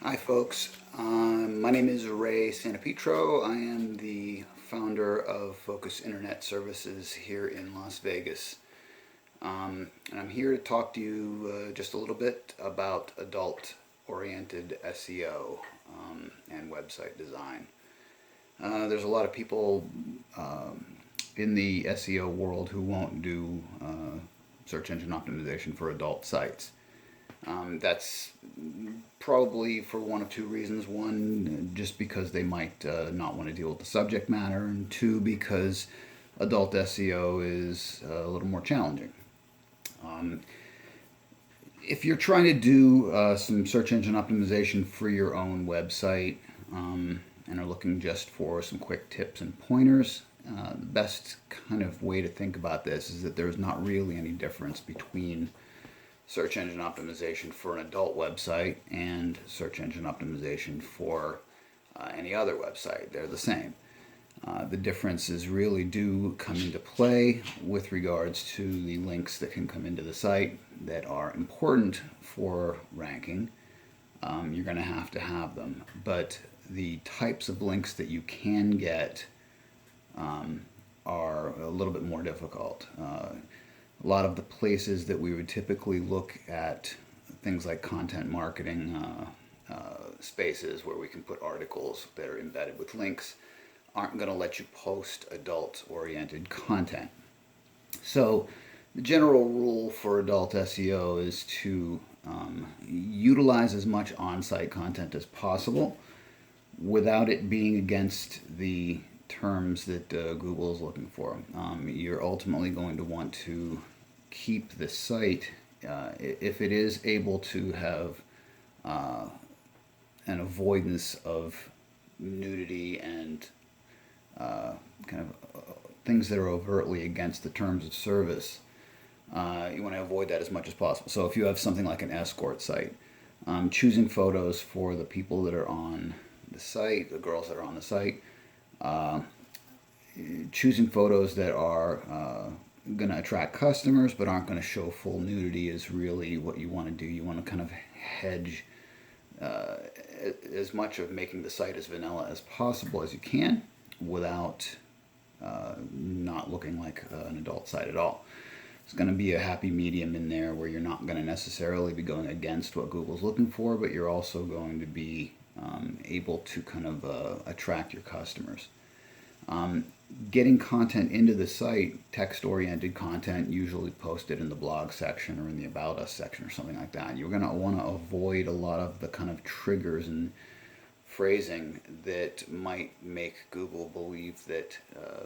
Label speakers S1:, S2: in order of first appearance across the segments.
S1: Hi folks, my name is Ray Santapietro. I am the founder of Focus Internet Services here in Las Vegas. And I'm here to talk to you just a little bit about adult-oriented SEO and website design. There's a lot of people in the SEO world who won't do search engine optimization for adult sites. That's probably for one of two reasons. One, just because they might not want to deal with the subject matter, and two, because adult SEO is a little more challenging. If you're trying to do some search engine optimization for your own website and are looking just for some quick tips and pointers, the best kind of way to think about this is that there's not really any difference between search engine optimization for an adult website and search engine optimization for any other website. They're the same. The differences really do come into play with regards to the links that can come into the site that are important for ranking. You're going to have them, but the types of links that you can get are a little bit more difficult. A lot of the places that we would typically look at things like content marketing spaces where we can put articles that are embedded with links aren't going to let you post adult-oriented content. So the general rule for adult SEO is to utilize as much on-site content as possible without it being against the terms that Google is looking for. You're ultimately going to want to keep the site, if it is able to have an avoidance of nudity and kind of things that are overtly against the terms of service. You want to avoid that as much as possible. So if you have something like an escort site, choosing photos for the people that are on the site, the girls that are on the site, choosing photos that are going to attract customers but aren't going to show full nudity is really what you want to do. You want to kind of hedge as much of making the site as vanilla as possible as you can without not looking like an adult site at all. It's going to be a happy medium in there where you're not going to necessarily be going against what Google's looking for, but you're also going to be able to kind of attract your customers. Getting content into the site, text-oriented content, usually posted in the blog section or in the About Us section or something like that. You're going to want to avoid a lot of the kind of triggers and phrasing that might make Google believe that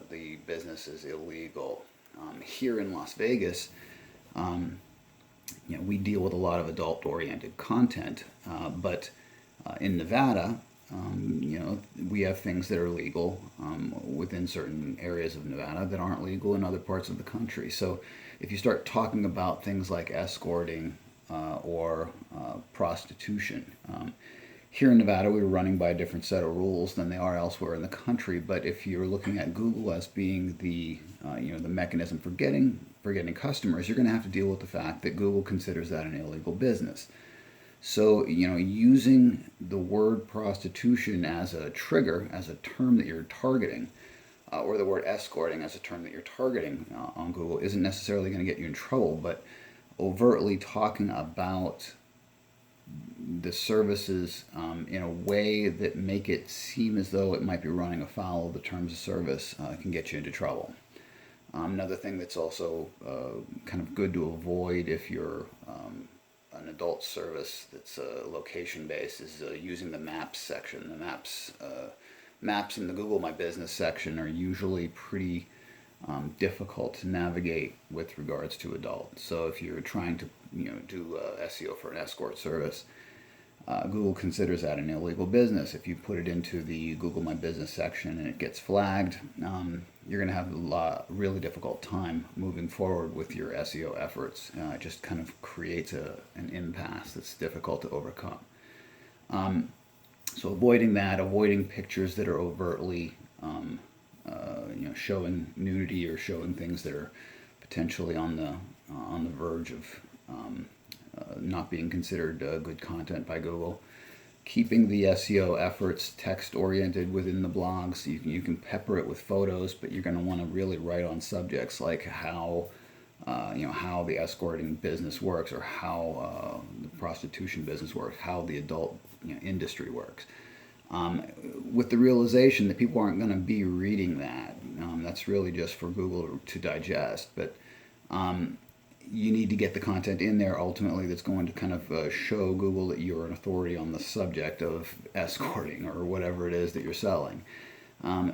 S1: the business is illegal. Here in Las Vegas, we deal with a lot of adult-oriented content, but in Nevada, we have things that are legal within certain areas of Nevada that aren't legal in other parts of the country. So if you start talking about things like escorting or prostitution, here in Nevada we were running by a different set of rules than they are elsewhere in the country. But if you're looking at Google as being the the mechanism for getting customers, you're going to have to deal with the fact that Google considers that an illegal business. So, using the word prostitution as a trigger, as a term that you're targeting, or the word escorting as a term that you're targeting on Google isn't necessarily going to get you in trouble, but overtly talking about the services in a way that make it seem as though it might be running afoul of the terms of service can get you into trouble. Another thing that's also kind of good to avoid if you're an adult service that's location based is using the maps section. The maps in the Google My Business section are usually pretty difficult to navigate with regards to adults. So if you're trying to do SEO for an escort service, Google considers that an illegal business. If you put it into the Google My Business section and it gets flagged, you're going to have a really difficult time moving forward with your SEO efforts. It just kind of creates an impasse that's difficult to overcome. So avoiding that, avoiding pictures that are overtly showing nudity or showing things that are potentially on the verge of not being considered good content by Google. keeping the SEO efforts text-oriented within the blogs. You can pepper it with photos, but you're going to want to really write on subjects like how how the escorting business works, or how the prostitution business works, how the adult industry works. With the realization that people aren't going to be reading that. That's really just for Google to digest. But you need to get the content in there ultimately that's going to kind of show Google that you're an authority on the subject of escorting or whatever it is that you're selling.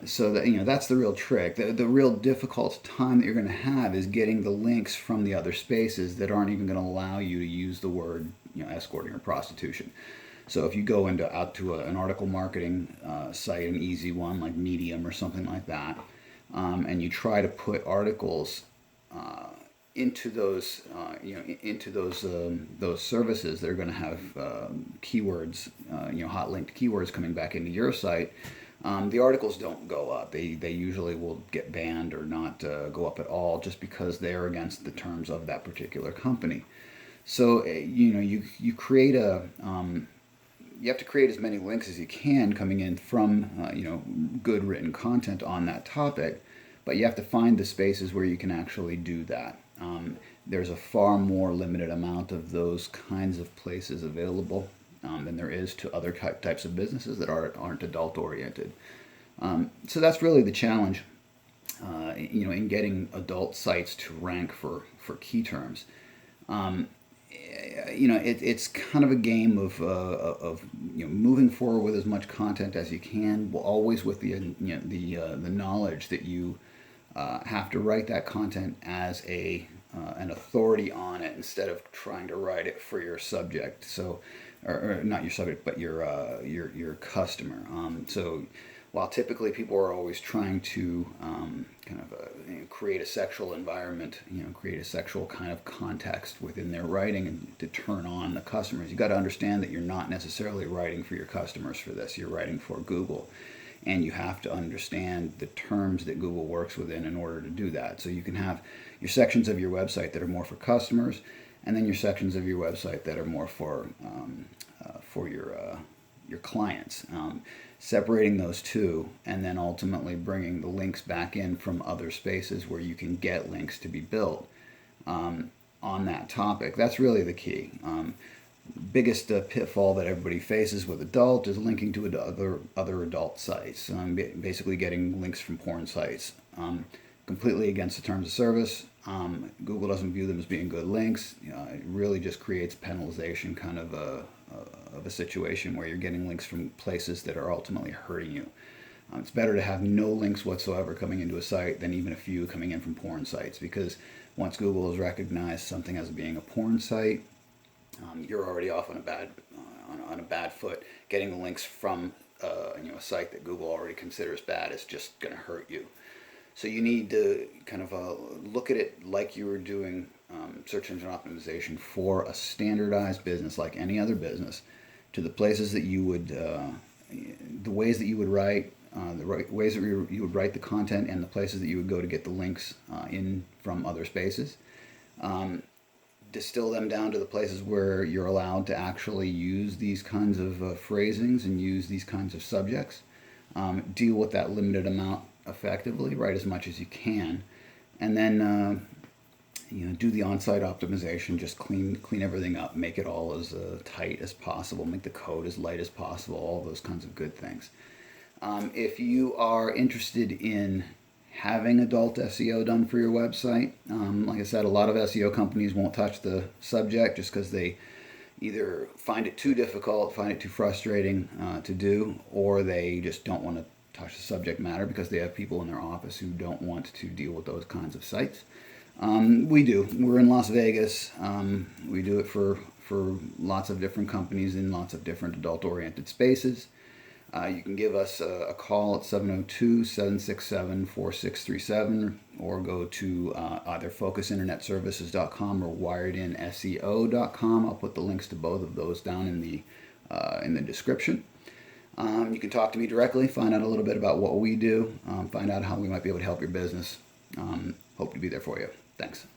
S1: So that that's the real trick. The real difficult time that you're going to have is getting the links from the other spaces that aren't even going to allow you to use the word escorting or prostitution. So if you go out to an article marketing site, an easy one like Medium or something like that, and you try to put articles into those those services that are going to have keywords, hot linked keywords coming back into your site. The articles don't go up. They usually will get banned or not go up at all, just because they're against the terms of that particular company. So you create you have to create as many links as you can coming in from good written content on that topic, but you have to find the spaces where you can actually do that. There's a far more limited amount of those kinds of places available than there is to other types of businesses that aren't adult oriented. So that's really the challenge, in getting adult sites to rank for key terms. It's kind of a game of moving forward with as much content as you can, always with the knowledge that you have to write that content as an authority on it, instead of trying to write it for your subject. So, or not your subject, but your customer. So, while typically people are always trying to create a sexual environment, create a sexual kind of context within their writing and to turn on the customers, you got to understand that you're not necessarily writing for your customers for this. You're writing for Google. And you have to understand the terms that Google works within in order to do that. So you can have your sections of your website that are more for customers, and then your sections of your website that are more for your clients. Separating those two, and then ultimately bringing the links back in from other spaces where you can get links to be built on that topic. That's really the key. Biggest pitfall that everybody faces with adult is linking to other adult sites. Basically getting links from porn sites. Completely against the terms of service. Google doesn't view them as being good links. It really just creates penalization kind of a situation where you're getting links from places that are ultimately hurting you. It's better to have no links whatsoever coming into a site than even a few coming in from porn sites, because once Google has recognized something as being a porn site, you're already off on a bad foot. Getting the links from a site that Google already considers bad is just going to hurt you. So you need to kind of look at it like you were doing search engine optimization for a standardized business, like any other business, to the places that you would, the ways that you would write, ways that you would write the content, and the places that you would go to get the links in from other spaces. Distill them down to the places where you're allowed to actually use these kinds of phrasings and use these kinds of subjects. Deal with that limited amount effectively, write as much as you can, and then do the on-site optimization. Just clean everything up, make it all as tight as possible, make the code as light as possible, all those kinds of good things. If you are interested in having adult SEO done for your website, like I said, a lot of SEO companies won't touch the subject just because they either find it too difficult, find it too frustrating to do, or they just don't want to touch the subject matter because they have people in their office who don't want to deal with those kinds of sites. We do. We're in Las Vegas. We do it for lots of different companies in lots of different adult-oriented spaces. You can give us a call at 702-767-4637, or go to either focusinternetservices.com or wiredinSEO.com. I'll put the links to both of those down in the description. You can talk to me directly, find out a little bit about what we do, find out how we might be able to help your business. Hope to be there for you. Thanks.